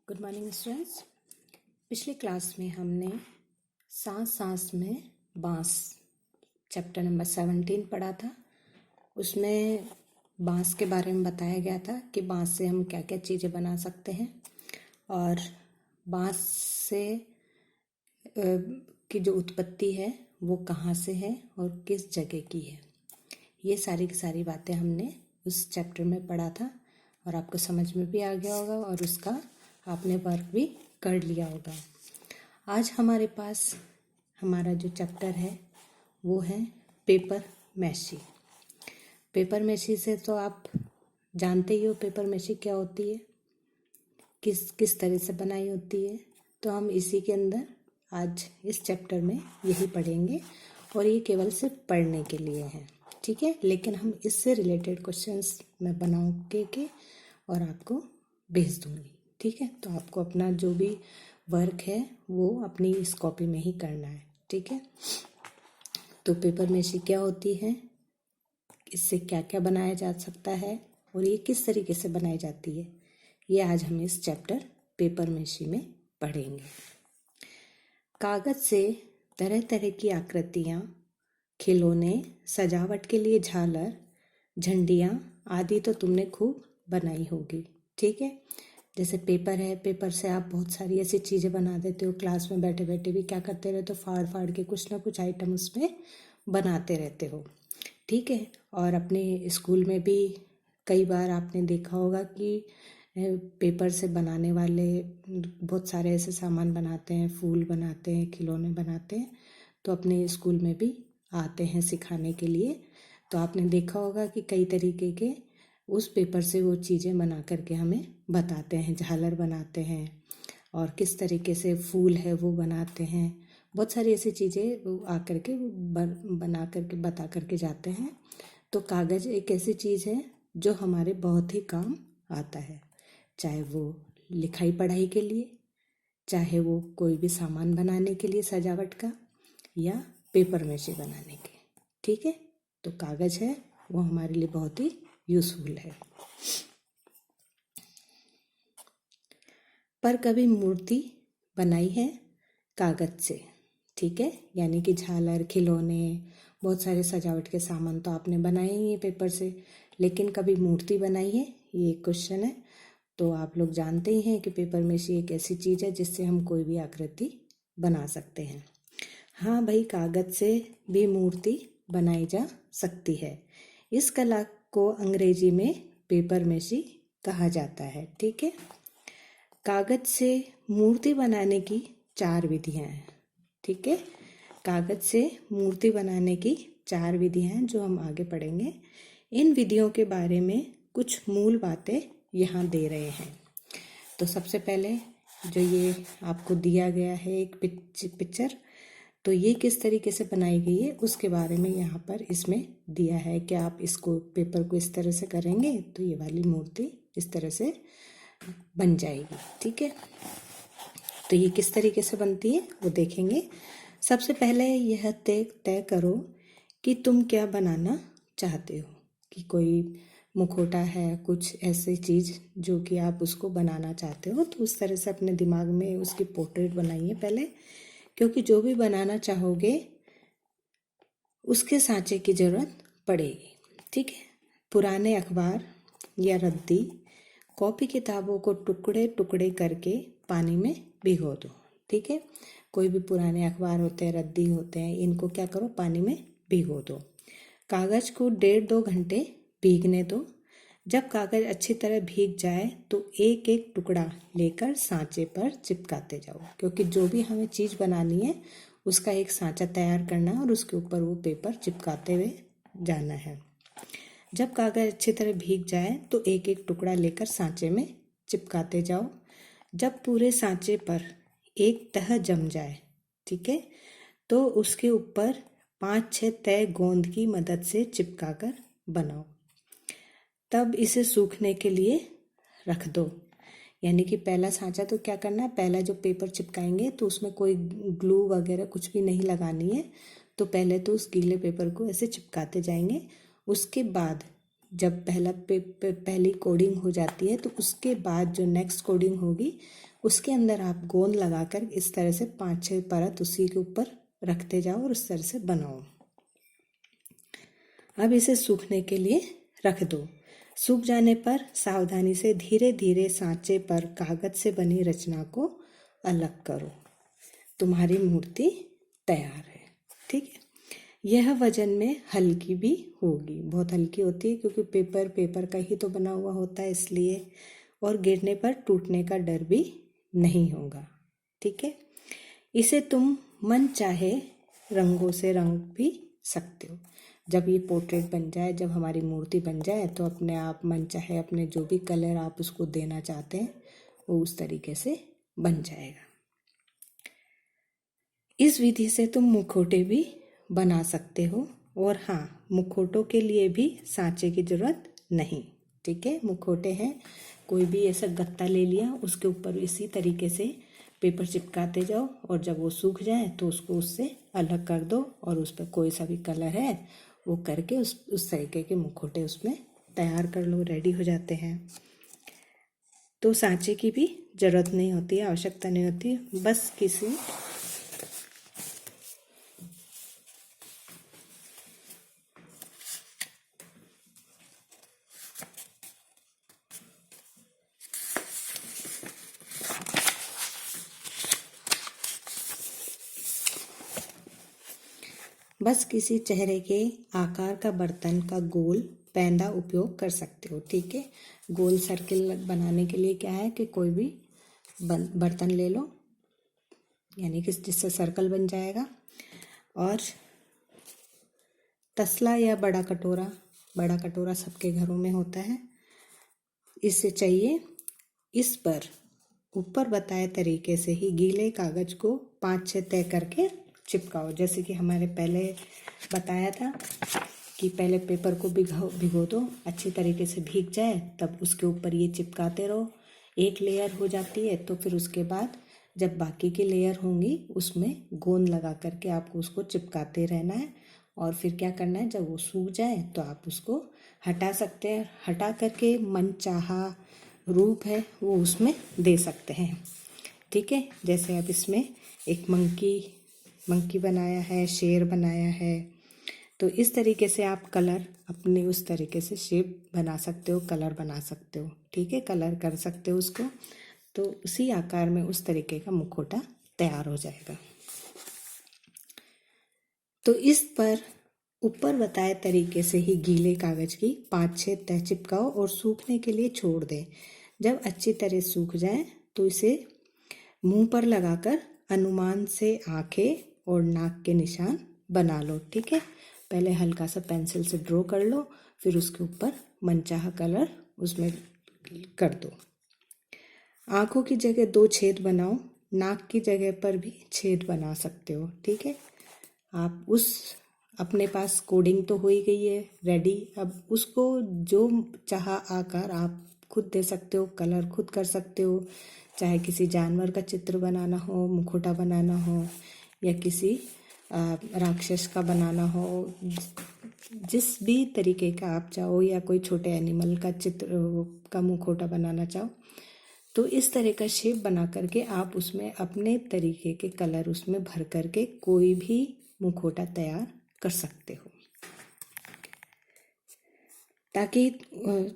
Good morning students. पिछले class में हमने सांस सांस में बांस चैप्टर नंबर 17 पढ़ा था। उसमें बांस के बारे में बताया गया था कि बांस से हम क्या क्या चीज़ें बना सकते हैं और बांस से की जो उत्पत्ति है वो कहाँ से है और किस जगह की है। ये सारी की सारी बातें हमने उस चैप्टर में पढ़ा था और आपको समझ में भी आ गया होगा और उसका आपने वर्क भी कर लिया होगा। आज हमारे पास हमारा जो चैप्टर है वो है पेपर मैशी। पेपर मैशी से तो आप जानते ही हो पेपर मैशी क्या होती है, किस किस तरह से बनाई होती है। तो हम इसी के अंदर आज इस चैप्टर में यही पढ़ेंगे और ये केवल सिर्फ पढ़ने के लिए है, ठीक है। लेकिन हम इससे रिलेटेड क्वेश्चंस मैं बनाऊंगी और आपको भेज दूंगी, ठीक है। तो आपको अपना जो भी वर्क है वो अपनी इस कॉपी में ही करना है, ठीक है। तो पेपर मैशी क्या होती है, इससे क्या क्या बनाया जा सकता है और ये किस तरीके से बनाई जाती है, ये आज हम इस चैप्टर पेपर मैशी में पढ़ेंगे। कागज से तरह तरह की आकृतियाँ, खिलौने, सजावट के लिए झालर, झंडियाँ आदि तो तुमने खूब बनाई होगी, ठीक है। जैसे पेपर है, पेपर से आप बहुत सारी ऐसी चीज़ें बना देते हो। क्लास में बैठे बैठे भी क्या करते रहते हो, फाड़ फाड़ के कुछ ना कुछ आइटम उसमें बनाते रहते हो, ठीक है। और अपने स्कूल में भी कई बार आपने देखा होगा कि पेपर से बनाने वाले बहुत सारे ऐसे सामान बनाते हैं, फूल बनाते हैं, खिलौने बनाते हैं। तो अपने स्कूल में भी आते हैं सिखाने के लिए। तो आपने देखा होगा कि कई तरीके के उस पेपर से वो चीज़ें बना करके हमें बताते हैं। झालर बनाते हैं और किस तरीके से फूल है वो बनाते हैं। बहुत सारी ऐसी चीज़ें वो आकर के बना करके बता करके जाते हैं। तो कागज़ एक ऐसी चीज़ है जो हमारे बहुत ही काम आता है, चाहे वो लिखाई पढ़ाई के लिए, चाहे वो कोई भी सामान बनाने के लिए सजावट का, या पेपर मैशी बनाने के, ठीक है। तो कागज़ है वो हमारे लिए बहुत ही यूज़फुल है। पर कभी मूर्ति बनाई है कागज़ से, ठीक है। यानी कि झालर, खिलौने, बहुत सारे सजावट के सामान तो आपने बनाए ही हैं पेपर से, लेकिन कभी मूर्ति बनाई है, ये क्वेश्चन है। तो आप लोग जानते ही हैं कि पेपर मैशी एक ऐसी चीज़ है जिससे हम कोई भी आकृति बना सकते हैं। हाँ भाई, कागज़ से भी मूर्ति बनाई जा सकती है। इस कला को अंग्रेजी में पेपर मैशी कहा जाता है, ठीक है। कागज़ से मूर्ति बनाने की 4 विधियाँ हैं, ठीक है। कागज़ से मूर्ति बनाने की 4 विधियाँ हैं जो हम आगे पढ़ेंगे। इन विधियों के बारे में कुछ मूल बातें यहाँ दे रहे हैं। तो सबसे पहले जो ये आपको दिया गया है एक पिक्चर, तो ये किस तरीके से बनाई गई है उसके बारे में यहाँ पर इसमें दिया है कि आप इसको पेपर को इस तरह से करेंगे तो ये वाली मूर्ति इस तरह से बन जाएगी, ठीक है। तो ये किस तरीके से बनती है वो देखेंगे। सबसे पहले यह तय करो कि तुम क्या बनाना चाहते हो, कि कोई मुखौटा है, कुछ ऐसी चीज़ जो कि आप उसको बनाना चाहते हो। तो उस तरह से अपने दिमाग में उसकी पोर्ट्रेट बनाइए पहले, क्योंकि जो भी बनाना चाहोगे उसके सांचे की ज़रूरत पड़ेगी, ठीक है। पुराने अखबार या रद्दी, कॉपी किताबों को टुकड़े टुकड़े करके पानी में भिगो दो, ठीक है। कोई भी पुराने अखबार होते हैं, रद्दी होते हैं, इनको क्या करो, पानी में भिगो दो। कागज़ को 1.5-2 घंटे भीगने दो। जब कागज़ अच्छी तरह भीग जाए तो एक एक टुकड़ा लेकर सांचे पर चिपकाते जाओ, क्योंकि जो भी हमें चीज़ बनानी है उसका एक सांचा तैयार करना है और उसके ऊपर वो पेपर चिपकाते हुए जाना है। जब कागज़ अच्छी तरह भीग जाए तो एक एक टुकड़ा लेकर सांचे में चिपकाते जाओ। जब पूरे सांचे पर एक तह जम जाए, ठीक है, तो उसके ऊपर 5-6 तह गोंद की मदद से चिपकाकर बनाओ। तब इसे सूखने के लिए रख दो। यानी कि पहला सांचा तो क्या करना है, पहला जो पेपर चिपकाएंगे तो उसमें कोई ग्लू वगैरह कुछ भी नहीं लगानी है। तो पहले तो उस गीले पेपर को ऐसे चिपकाते जाएंगे। उसके बाद जब पहली कोडिंग हो जाती है तो उसके बाद जो नेक्स्ट कोडिंग होगी उसके अंदर आप गोंद लगाकर इस तरह से 5-6 परत उसी के ऊपर रखते जाओ और उस तरह से बनाओ। अब इसे सूखने के लिए रख दो। सूख जाने पर सावधानी से धीरे धीरे सांचे पर कागज से बनी रचना को अलग करो। तुम्हारी मूर्ति तैयार है। ठीक है, यह वजन में हल्की भी होगी, बहुत हल्की होती है क्योंकि पेपर का ही तो बना हुआ होता है इसलिए, और गिरने पर टूटने का डर भी नहीं होगा। ठीक है, इसे तुम मन चाहे रंगों से रंग भी सकते हो। जब ये पोर्ट्रेट बन जाए, जब हमारी मूर्ति बन जाए तो अपने आप मन चाहे अपने जो भी कलर आप उसको देना चाहते हैं वो उस तरीके से बन जाएगा। इस विधि से तुम मुखौटे भी बना सकते हो, और हाँ, मुखौटों के लिए भी सांचे की जरूरत नहीं। ठीक है, मुखौटे हैं, कोई भी ऐसा गत्ता ले लिया, उसके ऊपर इसी तरीके से पेपर चिपकाते जाओ और जब वो सूख जाए तो उसको उससे अलग कर दो और उस पर कोई सा भी कलर है वो करके उस तरीके के मुखौटे उसमें तैयार कर लो, रेडी हो जाते हैं। तो सांचे की भी जरूरत नहीं होती है, आवश्यकता नहीं होती है, बस किसी चेहरे के आकार का बर्तन का गोल पैंदा उपयोग कर सकते हो। ठीक है, गोल सर्किल बनाने के लिए क्या है कि कोई भी बर्तन ले लो, यानी कि जिससे सर्कल बन जाएगा, और तसला या बड़ा कटोरा सबके घरों में होता है, इससे चाहिए। इस पर ऊपर बताए तरीके से ही गीले कागज को 5-6 तय करके चिपकाओ। जैसे कि हमारे पहले बताया था कि पहले पेपर को भिगो दो, अच्छी तरीके से भीग जाए तब उसके ऊपर ये चिपकाते रहो। एक लेयर हो जाती है तो फिर उसके बाद जब बाकी की लेयर होंगी उसमें गोंद लगा करके आपको उसको चिपकाते रहना है, और फिर क्या करना है, जब वो सूख जाए तो आप उसको हटा सकते हैं। हटा करके मनचाहा रूप है वो उसमें दे सकते हैं। ठीक है, जैसे अब इसमें एक मंकी बनाया है, शेर बनाया है, तो इस तरीके से आप कलर अपने उस तरीके से शेप बना सकते हो, कलर बना सकते हो। ठीक है, कलर कर सकते हो उसको, तो उसी आकार में उस तरीके का मुखौटा तैयार हो जाएगा। तो इस पर ऊपर बताए तरीके से ही गीले कागज की 5-6 तह चिपकाओ और सूखने के लिए छोड़ दें। जब अच्छी तरह सूख जाए तो इसे मुंह पर लगाकर अनुमान से आंखें और नाक के निशान बना लो। ठीक है, पहले हल्का सा पेंसिल से ड्रॉ कर लो, फिर उसके ऊपर मनचाहा कलर उसमें कर दो। आंखों की जगह 2 छेद बनाओ, नाक की जगह पर भी छेद बना सकते हो। ठीक है, आप अपने पास कोडिंग तो हो ही गई है रेडी, अब उसको जो चाहा आकार आप खुद दे सकते हो, कलर खुद कर सकते हो, चाहे किसी जानवर का चित्र बनाना हो, मुखौटा बनाना हो, या किसी राक्षस का बनाना हो, जिस भी तरीके का आप चाहो, या कोई छोटे एनिमल का चित्र का मुखौटा बनाना चाहो, तो इस तरह का शेप बना करके आप उसमें अपने तरीके के कलर उसमें भर करके कोई भी मुखौटा तैयार कर सकते हो, ताकि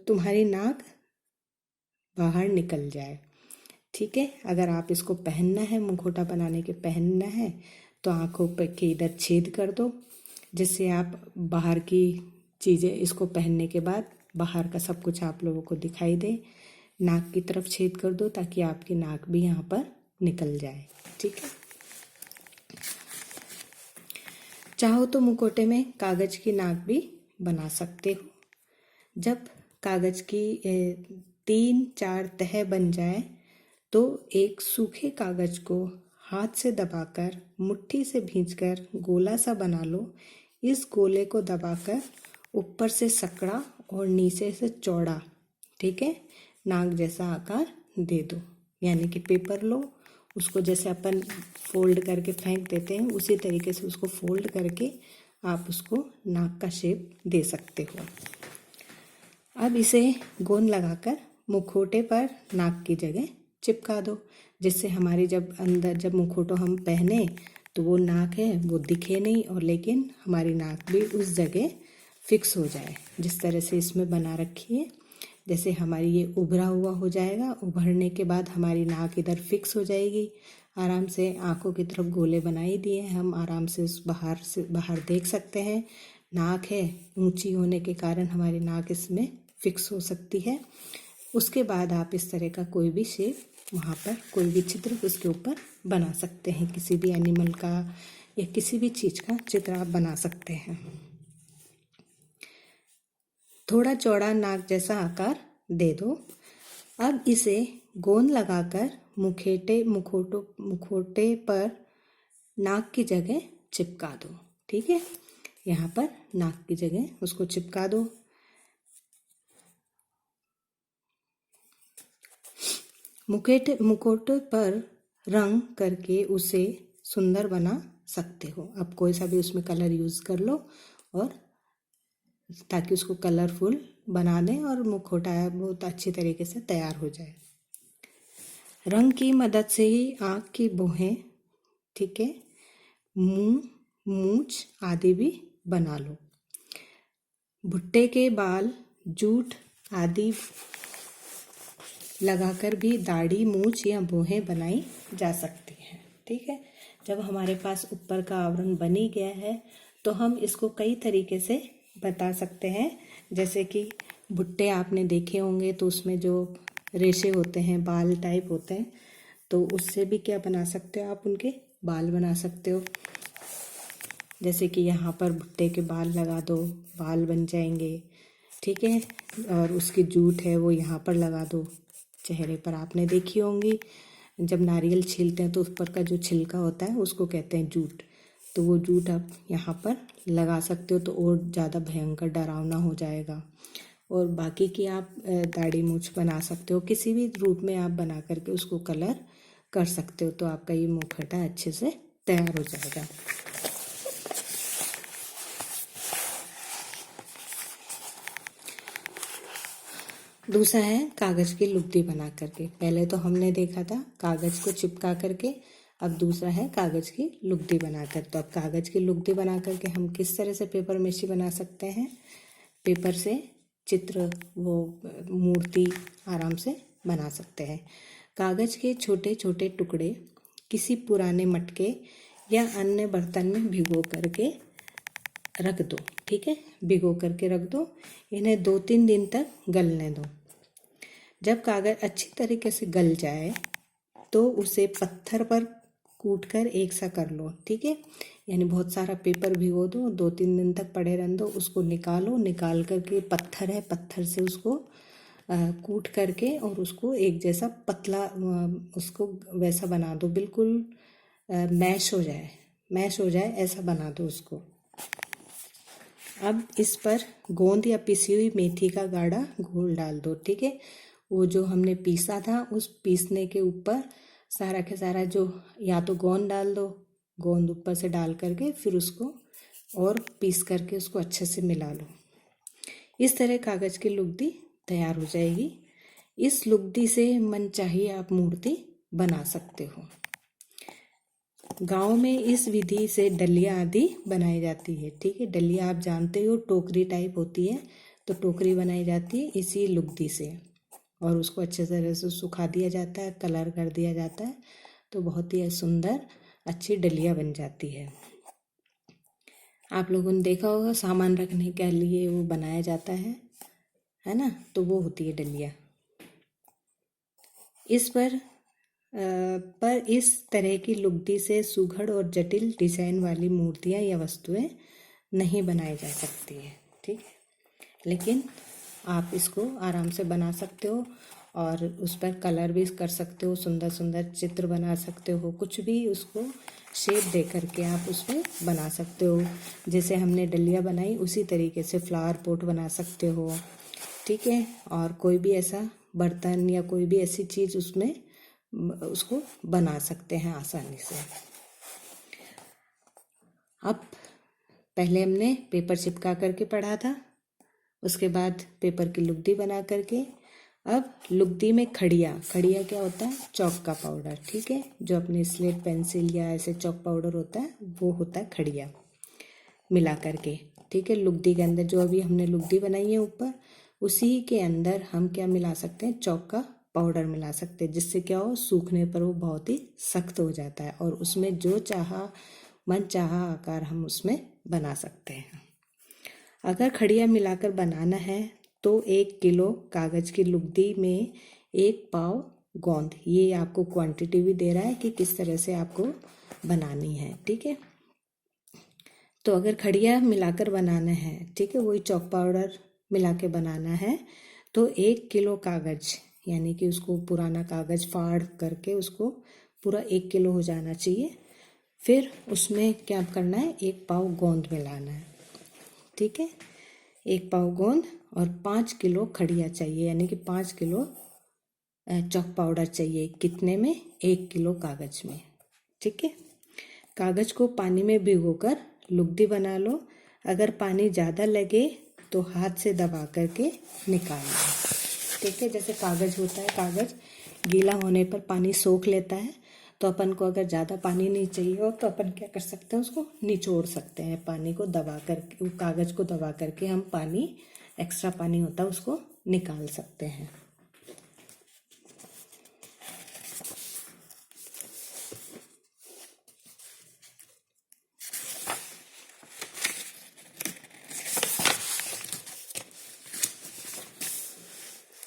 तुम्हारी नाक बाहर निकल जाए। ठीक है, अगर आप इसको पहनना है, मुखौटा बनाने के पहनना है, तो आंखों पे के इधर छेद कर दो, जिससे आप बाहर की चीज़ें इसको पहनने के बाद बाहर का सब कुछ आप लोगों को दिखाई दे। नाक की तरफ छेद कर दो ताकि आपकी नाक भी यहाँ पर निकल जाए। ठीक है, चाहो तो मुखौटे में कागज की नाक भी बना सकते हो। जब कागज की 3-4 तह बन जाए तो एक सूखे कागज को हाथ से दबाकर मुट्ठी से भींचकर गोला सा बना लो। इस गोले को दबाकर ऊपर से सकड़ा और नीचे से चौड़ा, ठीक है, नाक जैसा आकार दे दो। यानी कि पेपर लो, उसको जैसे अपन फोल्ड करके फेंक देते हैं उसी तरीके से उसको फोल्ड करके आप उसको नाक का शेप दे सकते हो। अब इसे गोंद लगाकर मुखौटे पर नाक की जगह चिपका दो, जिससे हमारी जब मुखौटा हम पहने तो वो नाक है वो दिखे नहीं, और लेकिन हमारी नाक भी उस जगह फिक्स हो जाए। जिस तरह से इसमें बना रखी है, जैसे हमारी ये उभरा हुआ हो जाएगा, उभरने के बाद हमारी नाक इधर फिक्स हो जाएगी। आराम से आंखों की तरफ गोले बनाई दिए, हम आराम से उस बाहर देख सकते हैं। नाक है ऊंची होने के कारण हमारी नाक इसमें फिक्स हो सकती है। उसके बाद आप इस तरह का कोई भी शेप वहाँ पर, कोई भी चित्र उसके ऊपर बना सकते हैं। किसी भी एनिमल का या किसी भी चीज़ का चित्र आप बना सकते हैं। थोड़ा चौड़ा नाक जैसा आकार दे दो। अब इसे गोंद लगाकर मुखौटे पर नाक की जगह चिपका दो। ठीक है, यहाँ पर नाक की जगह उसको चिपका दो। मुखौटे पर रंग करके उसे सुंदर बना सकते हो। अब कोई सा भी उसमें कलर यूज़ कर लो, और ताकि उसको कलरफुल बना दें और मुखौटा बहुत अच्छी तरीके से तैयार हो जाए। रंग की मदद से ही आँख की भौहें, ठीक है, मुंह, मूंछ आदि भी बना लो। भुट्टे के बाल, जूट आदि लगाकर भी दाढ़ी, मूंछ या भौहें बनाई जा सकती हैं। ठीक है, जब हमारे पास ऊपर का आवरण बनी गया है तो हम इसको कई तरीके से बता सकते हैं। जैसे कि भुट्टे आपने देखे होंगे तो उसमें जो रेशे होते हैं, बाल टाइप होते हैं, तो उससे भी क्या बना सकते हो आप, उनके बाल बना सकते हो। जैसे कि यहाँ पर भुट्टे के बाल लगा दो, बाल बन जाएंगे। ठीक है, और उसकी जूट है वो यहाँ पर लगा दो। चेहरे पर आपने देखी होंगी, जब नारियल छीलते हैं तो ऊपर का जो छिलका होता है उसको कहते हैं जूट। तो वो जूट आप यहाँ पर लगा सकते हो, तो और ज़्यादा भयंकर डरावना हो जाएगा। और बाकी की आप दाढ़ी मूंछ बना सकते हो, किसी भी रूप में आप बना करके उसको कलर कर सकते हो। तो आपका ये मुखौटा अच्छे से तैयार हो जाएगा। दूसरा है कागज़ की लुगदी बना करके। पहले तो हमने देखा था कागज़ को चिपका करके, अब दूसरा है कागज़ की लुगदी बनाकर। तो अब कागज़ की लुगदी बना करके हम किस तरह से पेपर मेशी बना सकते हैं। पेपर से चित्र, वो मूर्ति आराम से बना सकते हैं। कागज़ के छोटे छोटे टुकड़े किसी पुराने मटके या अन्य बर्तन में भिगो करके रख दो। ठीक है, भिगो करके रख दो। इन्हें 2-3 दिन तक गलने दो। जब कागज़ अच्छी तरीके से गल जाए तो उसे पत्थर पर कूटकर एक सा कर लो। ठीक है, यानी बहुत सारा पेपर भिगो दो, 2-3 दिन तक पड़े रहने दो, उसको निकालो। निकाल करके पत्थर है, पत्थर से उसको कूट करके और उसको एक जैसा पतला उसको वैसा बना दो, बिल्कुल मैश हो जाए ऐसा बना दो उसको। अब इस पर गोंद या पिसी हुई मेथी का गाढ़ा घोल डाल दो। ठीक है, वो जो हमने पीसा था उस पीसने के ऊपर सारा के सारा जो, या तो गोंद डाल दो, गोंद ऊपर से डाल करके फिर उसको और पीस करके उसको अच्छे से मिला लो। इस तरह कागज़ की लुगदी तैयार हो जाएगी। इस लुगदी से मन चाहिए आप मूर्ति बना सकते हो। गांव में इस विधि से डलिया आदि बनाई जाती है। ठीक है, डलिया आप जानते हो टोकरी टाइप होती है, तो टोकरी बनाई जाती है इसी लुगदी से, और उसको अच्छे तरह से सुखा दिया जाता है, कलर कर दिया जाता है, तो बहुत ही सुंदर अच्छी डलिया बन जाती है। आप लोगों ने देखा होगा सामान रखने के लिए वो बनाया जाता है ना, तो वो होती है डलिया। पर इस तरह की लुगदी से सुघड़ और जटिल डिजाइन वाली मूर्तियां या वस्तुएं नहीं बनाई जा सकती है। ठीक है, लेकिन आप इसको आराम से बना सकते हो और उस पर कलर भी कर सकते हो, सुंदर सुंदर चित्र बना सकते हो, कुछ भी उसको शेप दे करके आप उसमें बना सकते हो। जैसे हमने डलिया बनाई उसी तरीके से फ्लावर पॉट बना सकते हो। ठीक है, और कोई भी ऐसा बर्तन या कोई भी ऐसी चीज़ उसमें उसको बना सकते हैं आसानी से। अब पहले हमने पेपर चिपका करके पढ़ा था, उसके बाद पेपर की लुगदी बना करके अब लुगदी में खड़िया क्या होता है, चौक का पाउडर, ठीक है, जो अपने स्लेट पेंसिल या ऐसे चौक पाउडर होता है वो होता है खड़िया मिला करके, ठीक है। लुगदी के अंदर जो अभी हमने लुगदी बनाई है ऊपर, उसी के अंदर हम क्या मिला सकते हैं, चौक का पाउडर मिला सकते हैं, जिससे क्या हो, सूखने पर वो बहुत ही सख्त हो जाता है और उसमें जो मन चाहा आकार हम उसमें बना सकते हैं। अगर खड़िया मिलाकर बनाना है तो 1 किलो कागज़ की लुगदी में 1 पाव गोंद, ये आपको क्वांटिटी भी दे रहा है कि किस तरह से आपको बनानी है, ठीक है। तो अगर खड़िया मिलाकर बनाना है, ठीक है, वही चॉक पाउडर मिला के बनाना है, तो 1 किलो कागज़, यानी कि उसको पुराना कागज़ फाड़ करके उसको पूरा 1 किलो हो जाना चाहिए। फिर उसमें क्या करना है, 1 पाव गोंद मिलाना है, ठीक है, 1 पाव गोंद और 5 किलो खड़िया चाहिए, यानी कि 5 किलो चॉक पाउडर चाहिए। कितने में, 1 किलो कागज़ में, ठीक है। कागज़ को पानी में भिगोकर लुगदी बना लो। अगर पानी ज़्यादा लगे तो हाथ से दबा करके निकाल लो, ठीक है। जैसे कागज़ होता है, कागज़ गीला होने पर पानी सोख लेता है, तो अपन को अगर ज़्यादा पानी नहीं चाहिए हो तो अपन क्या कर सकते हैं, उसको निचोड़ सकते हैं, पानी को दबा करके, कागज़ को दबा करके हम पानी, एक्स्ट्रा पानी होता है उसको निकाल सकते हैं।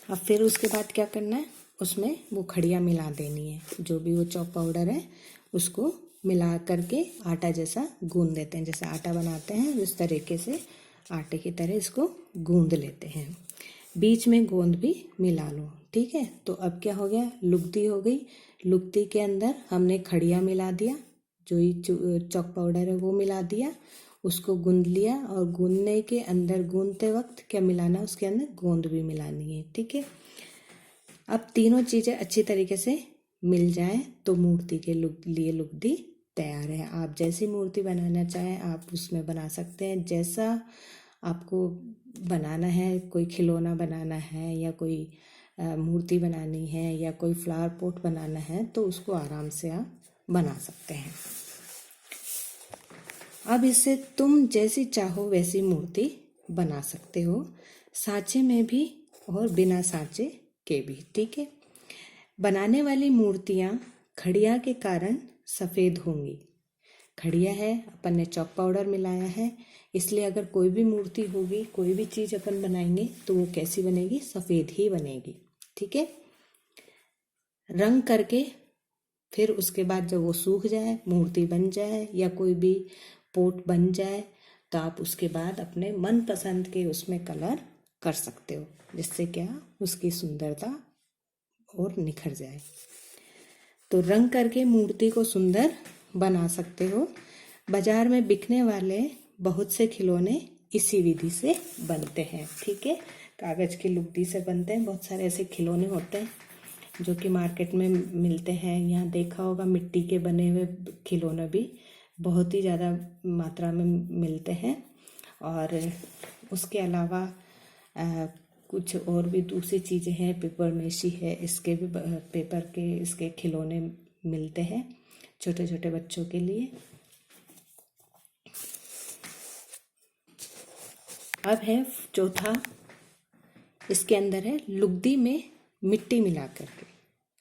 अब फिर उसके बाद क्या करना है, उसमें वो खड़िया मिला देनी है, जो भी वो चॉक पाउडर है उसको मिला करके आटा जैसा गूंद देते हैं। जैसे आटा बनाते हैं उस तरीके से आटे की तरह इसको गूंद लेते हैं। बीच में गोंद भी मिला लो, ठीक है। तो अब क्या हो गया, लुगदी हो गई। लुगदी के अंदर हमने खड़िया मिला दिया, जो ये चॉक पाउडर है वो मिला दिया, उसको गूंद लिया, और गूंदने के अंदर, गूंदते वक्त क्या मिलाना है, उसके अंदर गोंद भी मिलानी है, ठीक है। अब तीनों चीज़ें अच्छी तरीके से मिल जाएं तो मूर्ति के लिए लुगदी तैयार है। आप जैसी मूर्ति बनाना चाहें आप उसमें बना सकते हैं, जैसा आपको बनाना है, कोई खिलौना बनाना है या कोई मूर्ति बनानी है या कोई फ्लावर पॉट बनाना है, तो उसको आराम से आप बना सकते हैं। अब इससे तुम जैसी चाहो वैसी मूर्ति बना सकते हो, सांचे में भी और बिना सांचे के भी, ठीक है। बनाने वाली मूर्तियाँ खड़िया के कारण सफ़ेद होंगी। खड़िया है, अपन ने चॉक पाउडर मिलाया है, इसलिए अगर कोई भी मूर्ति होगी, कोई भी चीज़ अपन बनाएंगे तो वो कैसी बनेगी, सफ़ेद ही बनेगी, ठीक है। रंग करके फिर उसके बाद जब वो सूख जाए, मूर्ति बन जाए या कोई भी पोट बन जाए, तो आप उसके बाद अपने मन पसंद के उसमें कलर कर सकते हो, जिससे क्या उसकी सुंदरता और निखर जाए। तो रंग करके मूर्ति को सुंदर बना सकते हो। बाजार में बिकने वाले बहुत से खिलौने इसी विधि से बनते हैं, ठीक है। कागज़ की लुगदी से बनते हैं, बहुत सारे ऐसे खिलौने होते हैं जो कि मार्केट में मिलते हैं। यहाँ देखा होगा मिट्टी के बने हुए खिलौने भी बहुत ही ज़्यादा मात्रा में मिलते हैं, और उसके अलावा कुछ और भी दूसरी चीज़ें हैं, पेपर मेशी है, इसके भी पेपर के इसके खिलौने मिलते हैं छोटे छोटे बच्चों के लिए। अब है चौथा, इसके अंदर है लुगदी में मिट्टी मिला करके,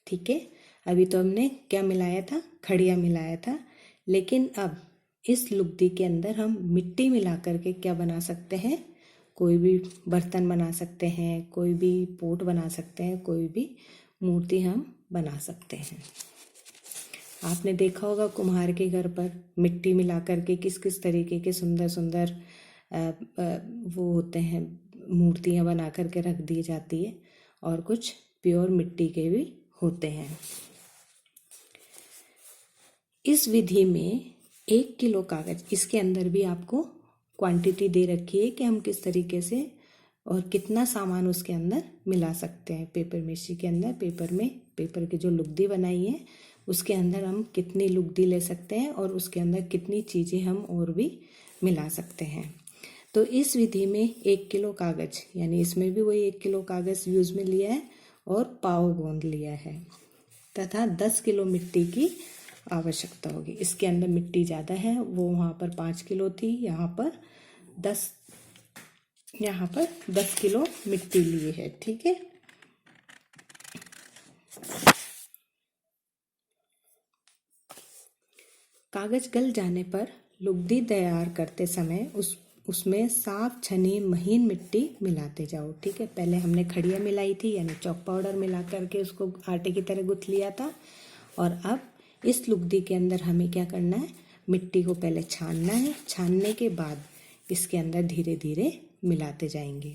ठीक है। अभी तो हमने क्या मिलाया था, खड़िया मिलाया था, लेकिन अब इस लुगदी के अंदर हम मिट्टी मिला करके क्या बना सकते हैं, कोई भी बर्तन बना सकते हैं, कोई भी पोट बना सकते हैं, कोई भी मूर्ति हम बना सकते हैं। आपने देखा होगा कुम्हार के घर पर मिट्टी मिला करके किस किस तरीके के सुंदर सुंदर वो होते हैं, मूर्तियाँ बना करके रख दी जाती है, और कुछ प्योर मिट्टी के भी होते हैं। इस विधि में 1 किलो कागज़, इसके अंदर भी आपको क्वांटिटी दे रखी है कि हम किस तरीके से और कितना सामान उसके अंदर मिला सकते हैं। पेपर मेशी के अंदर, पेपर की जो लुगदी बनाई है उसके अंदर हम कितनी लुगदी ले सकते हैं और उसके अंदर कितनी चीज़ें हम और भी मिला सकते हैं। तो इस विधि में 1 किलो कागज, यानी इसमें भी वही 1 किलो कागज यूज में लिया है और पाव गोंद लिया है, तथा 10 किलो मिट्टी की आवश्यकता होगी। इसके अंदर मिट्टी ज़्यादा है, वो वहाँ पर 5 किलो थी, यहाँ पर 10 किलो मिट्टी ली है। ठीक है, कागज गल जाने पर लुगदी तैयार करते समय उसमें साफ छनी महीन मिट्टी मिलाते जाओ। ठीक है, पहले हमने खड़िया मिलाई थी, यानी चॉक पाउडर मिला करके उसको आटे की तरह गूंथ लिया था, और अब इस लुगदी के अंदर हमें क्या करना है, मिट्टी को पहले छानना है। छानने के बाद इसके अंदर धीरे धीरे मिलाते जाएंगे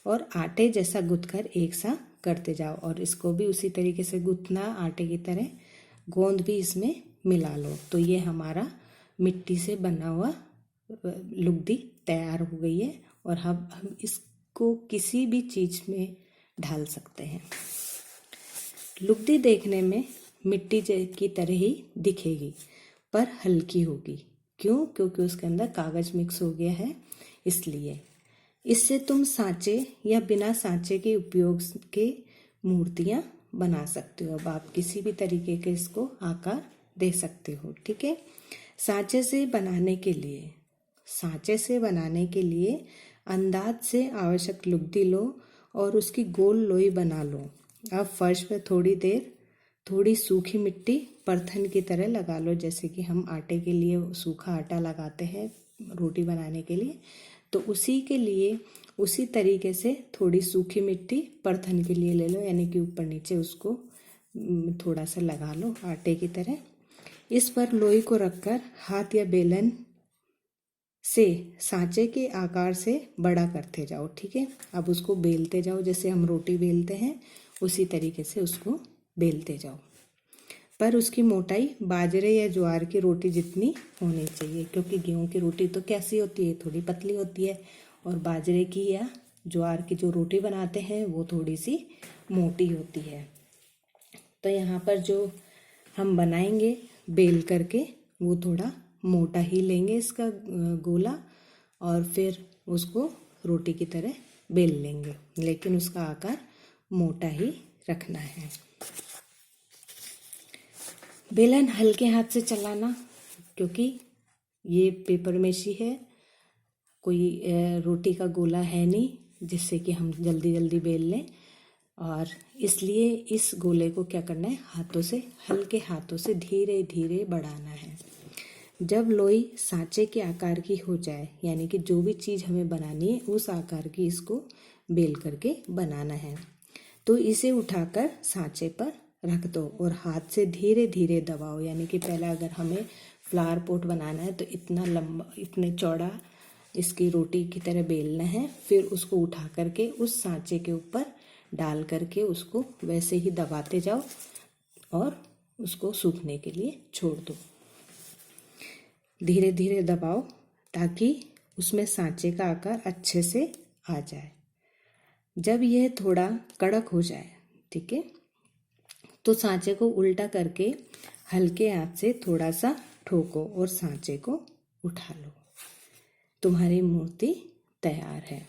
और आटे जैसा गूंथ कर एक सा करते जाओ, और इसको भी उसी तरीके से गूंथना आटे की तरह, गोंद भी इसमें मिला लो। तो ये हमारा मिट्टी से बना हुआ लुगदी तैयार हो गई है, और हम इसको किसी भी चीज में ढाल सकते हैं। लुगदी देखने में मिट्टी की तरह ही दिखेगी, पर हल्की होगी। क्यों? क्योंकि उसके अंदर कागज मिक्स हो गया है, इसलिए। इससे तुम सांचे या बिना सांचे के उपयोग के मूर्तियां बना सकते हो। अब आप किसी भी तरीके के इसको आकार दे सकते हो। ठीक है, सांचे से बनाने के लिए अंदाज से आवश्यक लुगदी लो और उसकी गोल लोई बना लो। अब फर्श पर थोड़ी सूखी मिट्टी परथन की तरह लगा लो, जैसे कि हम आटे के लिए सूखा आटा लगाते हैं रोटी बनाने के लिए, तो उसी तरीके से थोड़ी सूखी मिट्टी परथन के लिए ले लो, यानी कि ऊपर नीचे उसको थोड़ा सा लगा लो आटे की तरह। इस पर लोई को रखकर हाथ या बेलन से सांचे के आकार से बड़ा करते जाओ। ठीक है, अब उसको बेलते जाओ, जैसे हम रोटी बेलते हैं उसी तरीके से उसको बेलते जाओ, पर उसकी मोटाई बाजरे या ज्वार की रोटी जितनी होनी चाहिए, क्योंकि गेहूं की रोटी तो कैसी होती है, थोड़ी पतली होती है, और बाजरे की या ज्वार की जो रोटी बनाते हैं वो थोड़ी सी मोटी होती है। तो यहाँ पर जो हम बनाएंगे बेल करके, वो थोड़ा मोटा ही लेंगे इसका गोला, और फिर उसको रोटी की तरह बेल लेंगे, लेकिन उसका आकार मोटा ही रखना है। बेलन हल्के हाथ से चलाना, क्योंकि ये पेपर मेशी है, कोई रोटी का गोला है नहीं जिससे कि हम जल्दी जल्दी बेल लें, और इसलिए इस गोले को क्या करना है, हल्के हाथों से धीरे धीरे बढ़ाना है। जब लोई सांचे के आकार की हो जाए, यानी कि जो भी चीज़ हमें बनानी है उस आकार की इसको बेल करके बनाना है, तो इसे उठाकर सांचे पर रख दो और हाथ से धीरे धीरे दबाओ। यानी कि पहले अगर हमें फ्लावर पोट बनाना है तो इतना लंबा, इतने चौड़ा इसकी रोटी की तरह बेलना है, फिर उसको उठा करके उस सांचे के ऊपर डाल करके उसको वैसे ही दबाते जाओ और उसको सूखने के लिए छोड़ दो। धीरे धीरे दबाओ ताकि उसमें सांचे का आकार अच्छे से आ जाए। जब यह थोड़ा कड़क हो जाए, ठीक है, तो सांचे को उल्टा करके हल्के हाथ से थोड़ा सा ठोको और सांचे को उठा लो। तुम्हारी मूर्ति तैयार है।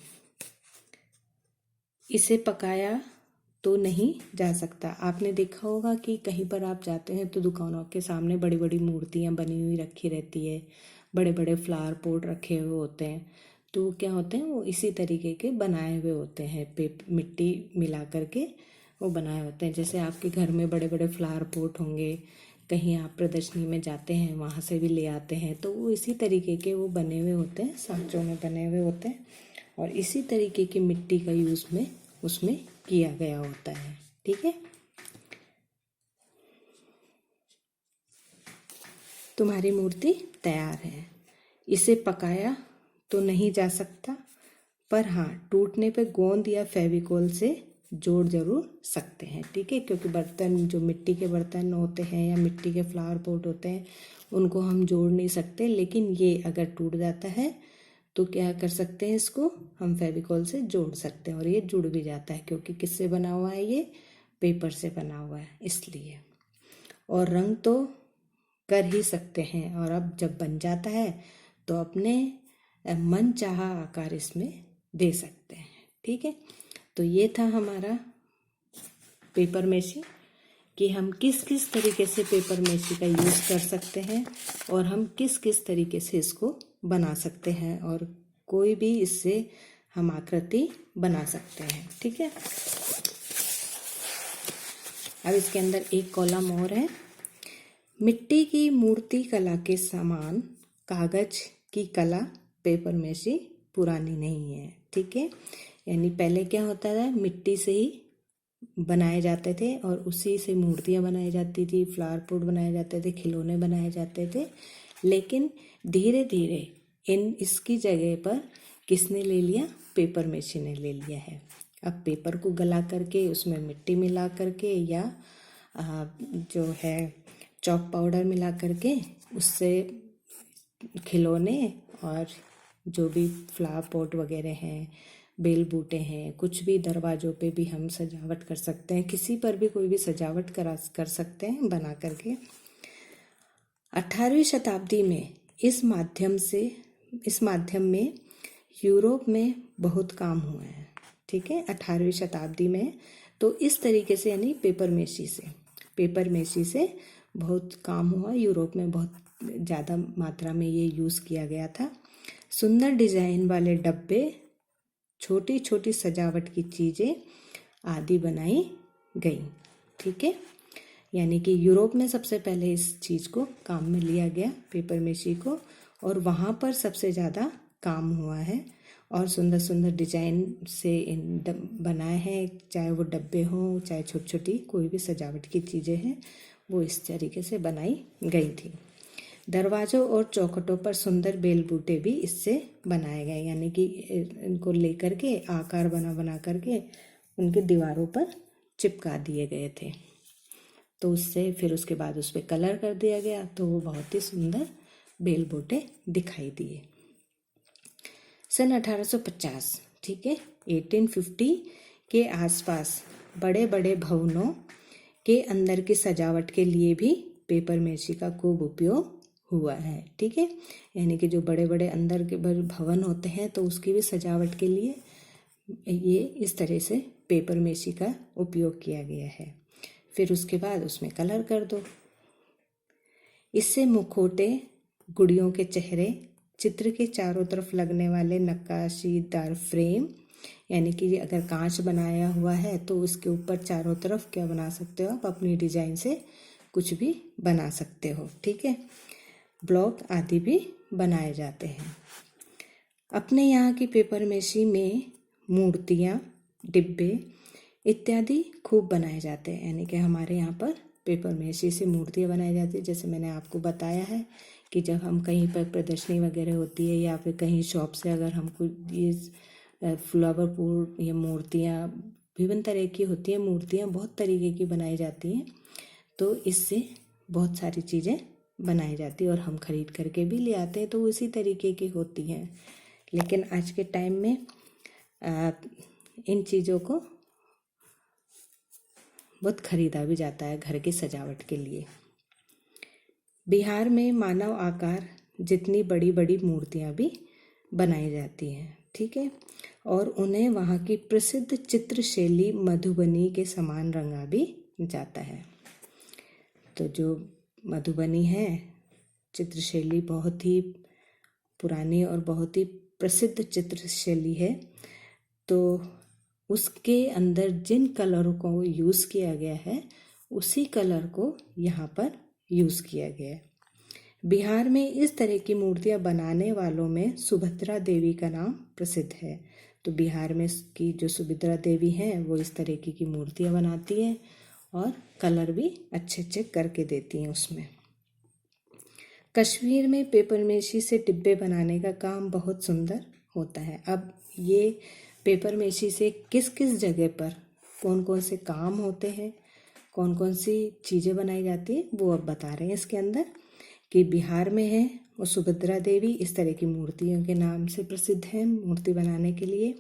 इसे पकाया तो नहीं जा सकता। आपने देखा होगा कि कहीं पर आप जाते हैं तो दुकानों के सामने बड़ी बड़ी मूर्तियां बनी हुई रखी रहती है, बड़े बड़े फ्लावर पोट रखे हुए होते हैं, तो क्या होते हैं वो इसी तरीके के बनाए हुए होते हैं, मिट्टी मिला करके वो बनाए होते हैं। जैसे आपके घर में बड़े बड़े फ्लावर पोट होंगे, कहीं आप प्रदर्शनी में जाते हैं वहाँ से भी ले आते हैं, तो वो इसी तरीके के वो बने हुए होते हैं, सांचों में बने हुए होते हैं, और इसी तरीके की मिट्टी का यूज़ में उसमें किया गया होता है। ठीक है, तुम्हारी मूर्ति तैयार है। इसे पकाया तो नहीं जा सकता, पर हाँ टूटने पे गोंद या फेविकोल से जोड़ जरूर सकते हैं। ठीक है, क्योंकि बर्तन, जो मिट्टी के बर्तन होते हैं या मिट्टी के फ्लावर पोट होते हैं, उनको हम जोड़ नहीं सकते, लेकिन ये अगर टूट जाता है तो क्या कर सकते हैं, इसको हम फेविकोल से जोड़ सकते हैं और ये जुड़ भी जाता है, क्योंकि किससे बना हुआ है, ये पेपर से बना हुआ है इसलिए। और रंग तो कर ही सकते हैं, और अब जब बन जाता है तो अपने मनचाहा आकार इसमें दे सकते हैं। ठीक है, तो ये था हमारा पेपर मेसी कि हम किस किस तरीके से पेपर मेसी का यूज़ कर सकते हैं और हम किस किस तरीके से इसको बना सकते हैं, और कोई भी इससे हम आकृति बना सकते हैं। ठीक है, अब इसके अंदर एक कॉलम और है। मिट्टी की मूर्ति कला के समान कागज की कला पेपर मेसी पुरानी नहीं है। ठीक है, यानी पहले क्या होता था, मिट्टी से ही बनाए जाते थे और उसी से मूर्तियां बनाई जाती थी, फ्लावर पॉट बनाए जाते थे, खिलौने बनाए जाते थे। लेकिन धीरे धीरे इसकी जगह पर किसने ले लिया, पेपर मेसी ने ले लिया है। अब पेपर को गला करके उसमें मिट्टी मिला करके या जो है चॉक पाउडर मिला करके उससे खिलौने और जो भी फ्लावर पॉट वगैरह हैं, बेल बूटे हैं, कुछ भी दरवाज़ों पे भी हम सजावट कर सकते हैं, किसी पर भी कोई भी सजावट कर सकते हैं बना करके। 18वीं शताब्दी में इस माध्यम में यूरोप में बहुत काम हुआ है। ठीक है, 18वीं शताब्दी में तो इस तरीके से यानी पेपर मेसी से बहुत काम हुआ। यूरोप में बहुत ज़्यादा मात्रा में ये यूज़ किया गया था। सुंदर डिजाइन वाले डब्बे, छोटी छोटी सजावट की चीज़ें आदि बनाई गई। ठीक है, यानी कि यूरोप में सबसे पहले इस चीज़ को काम में लिया गया, पेपर मेसी को, और वहाँ पर सबसे ज़्यादा काम हुआ है और सुंदर सुंदर डिजाइन से बनाए हैं, चाहे वो डब्बे हों, चाहे छोटी छोटी कोई भी सजावट की चीज़ें हैं, वो इस तरीके से बनाई गई थी। दरवाज़ों और चौखटों पर सुंदर बेल बूटे भी इससे बनाए गए, यानी कि इनको लेकर के आकार बना करके उनके दीवारों पर चिपका दिए गए थे। तो उससे फिर उसके बाद उस पर कलर कर दिया गया, तो वो बहुत ही सुंदर बेल बूटे दिखाई दिए। सन 1850, ठीक है, 1850 के आसपास बड़े बड़े भवनों के अंदर की सजावट के लिए भी पेपर मेसी का खूब उपयोग हुआ है। ठीक है, यानी कि जो बड़े बड़े अंदर के भवन होते हैं तो उसकी भी सजावट के लिए ये इस तरह से पेपर मेसी का उपयोग किया गया है। फिर उसके बाद उसमें कलर कर दो। इससे मुखौटे, गुड़ियों के चेहरे, चित्र के चारों तरफ लगने वाले नक्काशीदार फ्रेम, यानी कि अगर कांच बनाया हुआ है तो उसके ऊपर चारों तरफ क्या बना सकते हो आप, अपनी डिजाइन से कुछ भी बना सकते हो। ठीक है, ब्लॉक आदि भी बनाए जाते हैं। अपने यहाँ की पेपर मेसी में मूर्तियाँ, डिब्बे इत्यादि खूब बनाए जाते हैं, यानी कि हमारे यहाँ पर पेपर मेसी से मूर्तियाँ बनाई जाती है। जैसे मैंने आपको बताया है कि जब हम कहीं पर प्रदर्शनी वगैरह होती है या फिर कहीं शॉप से अगर हमको ये फ्लावर पॉट या मूर्तियाँ विभिन्न तरह की होती हैं, मूर्तियाँ बहुत तरीके की बनाई जाती हैं, तो इससे बहुत सारी चीज़ें बनाई जाती है और हम खरीद करके भी ले आते हैं, तो उसी तरीके की होती हैं। लेकिन आज के टाइम में इन चीज़ों को बहुत खरीदा भी जाता है घर की सजावट के लिए। बिहार में मानव आकार जितनी बड़ी बड़ी मूर्तियाँ भी बनाई जाती हैं। ठीक है, और उन्हें वहाँ की प्रसिद्ध चित्रशैली मधुबनी के समान रंगा भी जाता है। तो जो मधुबनी है चित्रशैली बहुत ही पुरानी और बहुत ही प्रसिद्ध चित्रशैली है, तो उसके अंदर जिन कलरों को यूज़ किया गया है उसी कलर को यहाँ पर यूज़ किया गया है। बिहार में इस तरह की मूर्तियाँ बनाने वालों में सुभद्रा देवी का नाम प्रसिद्ध है। तो बिहार में की जो सुभद्रा देवी हैं वो इस तरीके की मूर्तियाँ बनाती हैं और कलर भी अच्छे अच्छे करके देती हैं उसमें। कश्मीर में पेपर मेसी से डिब्बे बनाने का काम बहुत सुंदर होता है। अब ये पेपर मेसी से किस किस जगह पर कौन कौन से काम होते हैं, कौन कौन सी चीज़ें बनाई जाती है, वो अब बता रहे हैं इसके अंदर। कि बिहार में है वो सुभद्रा देवी इस तरह की मूर्तियों के नाम से प्रसिद्ध है मूर्ति बनाने के लिए।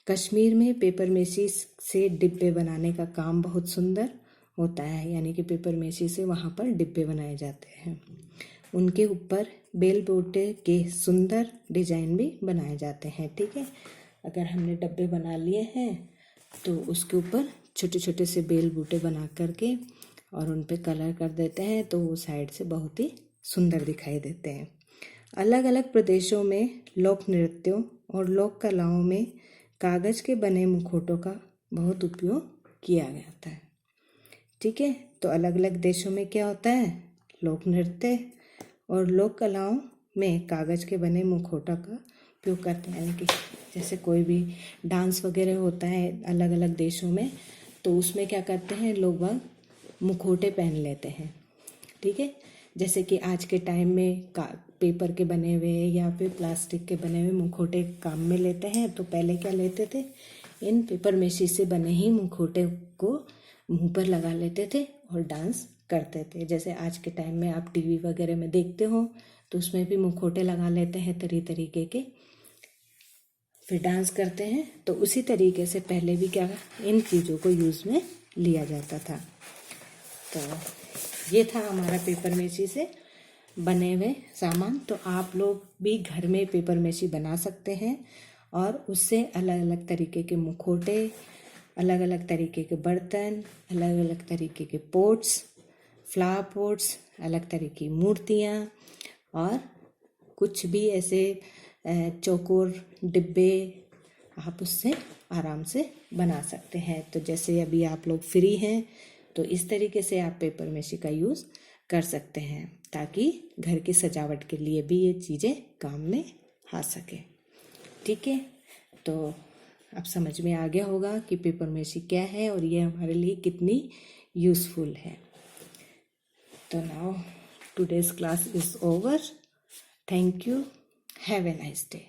कश्मीर में पेपर मेसी से डिब्बे बनाने का काम बहुत सुंदर होता है, यानी कि पेपर मेसी से वहाँ पर डिब्बे बनाए जाते हैं। उनके ऊपर बेल बूटे के सुंदर डिजाइन भी बनाए जाते हैं। ठीक है, अगर हमने डब्बे बना लिए हैं तो उसके ऊपर छोटे छोटे से बेल बूटे बना करके और उन पे कलर कर देते हैं तो वो साइड से बहुत ही सुंदर दिखाई देते हैं। अलग अलग प्रदेशों में लोक नृत्यों और लोक कलाओं में कागज़ के बने मुखौटों का बहुत उपयोग किया जाता है। ठीक है, तो अलग अलग देशों में क्या होता है, लोक नृत्य और लोक कलाओं में कागज़ के बने मुखौटों का उपयोग करते हैं। यानी कि जैसे कोई भी डांस वगैरह होता है अलग अलग देशों में, तो उसमें क्या करते हैं, लोग वह मुखौटे पहन लेते हैं। ठीक है, जैसे कि आज के टाइम में पेपर के बने हुए या फिर प्लास्टिक के बने हुए मुखौटे काम में लेते हैं, तो पहले क्या लेते थे, इन पेपर मेशी से बने ही मुखौटे को मुंह पर लगा लेते थे और डांस करते थे। जैसे आज के टाइम में आप टीवी वगैरह में देखते हो तो उसमें भी मुखौटे लगा लेते हैं तरह तरीके के, फिर डांस करते हैं। तो उसी तरीके से पहले भी क्या इन चीज़ों को यूज़ में लिया जाता था। तो ये था हमारा पेपर मेशी से बने हुए सामान। तो आप लोग भी घर में पेपर मेशी बना सकते हैं और उससे अलग अलग तरीके के मुखौटे, अलग अलग तरीके के बर्तन, अलग अलग तरीके के पोट्स, फ्लावर पोट्स, अलग तरह की मूर्तियाँ और कुछ भी ऐसे चौकोर डिब्बे आप उससे आराम से बना सकते हैं। तो जैसे अभी आप लोग फ्री हैं तो इस तरीके से आप पेपर मेशी का यूज़ कर सकते हैं ताकि घर की सजावट के लिए भी ये चीज़ें काम में आ सके। ठीक है, तो अब समझ में आ गया होगा कि पेपर मेशी क्या है और ये हमारे लिए कितनी यूज़फुल है। तो now today's class is over. Thank you, have a nice day.